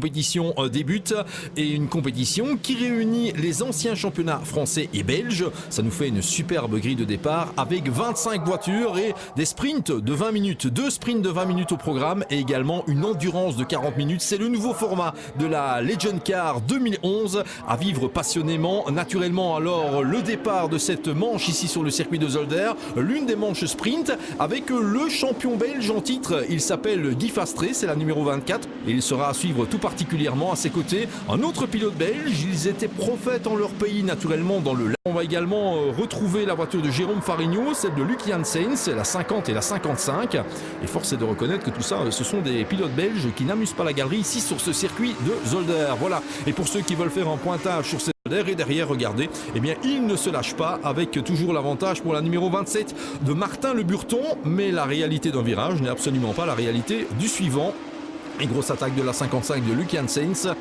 compétition débute et une compétition qui réunit les anciens championnats français et belges. Ça nous fait une superbe grille de départ avec 25 voitures et des sprints de 20 minutes, 2 sprints de 20 minutes au programme et également une endurance de 40 minutes. C'est le nouveau format de la Legend Car 2011 à vivre passionnément. Naturellement, alors, le départ de cette manche ici sur le circuit de Zolder, l'une des manches sprint avec le champion belge en titre. Il s'appelle Guy Fastré, c'est la numéro 24 et il sera à suivre tout particulièrement à ses côtés un autre pilote belge. Ils étaient prophètes en leur pays naturellement dans le. On va également retrouver la voiture de Jérôme Farigno, celle de Luc Janssens, la 50 et la 55. Et force est de reconnaître que tout ça, ce sont des pilotes belges qui n'amusent pas la galerie ici sur ce circuit de Zolder. Voilà. Et pour ceux qui veulent faire un pointage sur ces Zolder et derrière, regardez, eh bien, il ne se lâche pas avec toujours l'avantage pour la numéro 27 de Martin Le Burton. Mais la réalité d'un virage n'est absolument pas la réalité du suivant. Et grosse attaque de la 55 de Luc Janssens.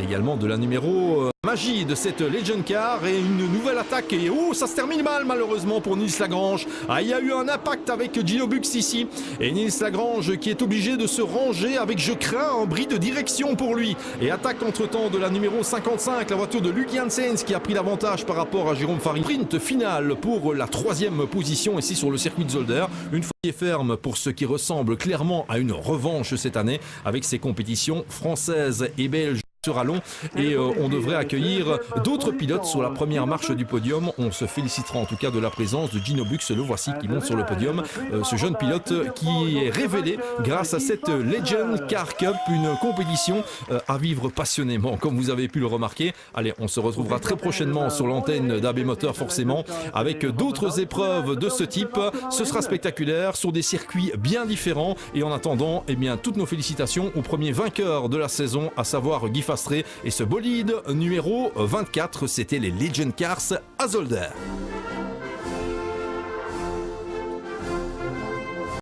Également de la numéro magie de cette Legend Car et une nouvelle attaque et ça se termine mal malheureusement pour Nils Lagrange. Il y a eu un impact avec Gino Bux ici et Nils Lagrange qui est obligé de se ranger avec, je crains, un bris de direction pour lui. Et attaque entre-temps de la numéro 55, la voiture de Luc Janssens qui a pris l'avantage par rapport à Jérôme Farigno. Sprint final pour la 3e position ici sur le circuit de Zolder. Une fois ferme pour ce qui ressemble clairement à une revanche cette année avec ces compétitions françaises et belges sera long et on devrait accueillir d'autres pilotes sur la première marche du podium. On se félicitera en tout cas de la présence de Gino Bux, le voici qui monte sur le podium, ce jeune pilote qui est révélé grâce à cette Legend Car Cup, une compétition à vivre passionnément comme vous avez pu le remarquer. Allez, on se retrouvera très prochainement sur l'antenne d'AB Moteur forcément avec d'autres épreuves de ce type. Ce sera spectaculaire sur des circuits bien différents et en attendant, eh bien, toutes nos félicitations au premier vainqueur de la saison, à savoir Guy Fastré et ce bolide numéro 24, c'était les Legend Cars à Zolder.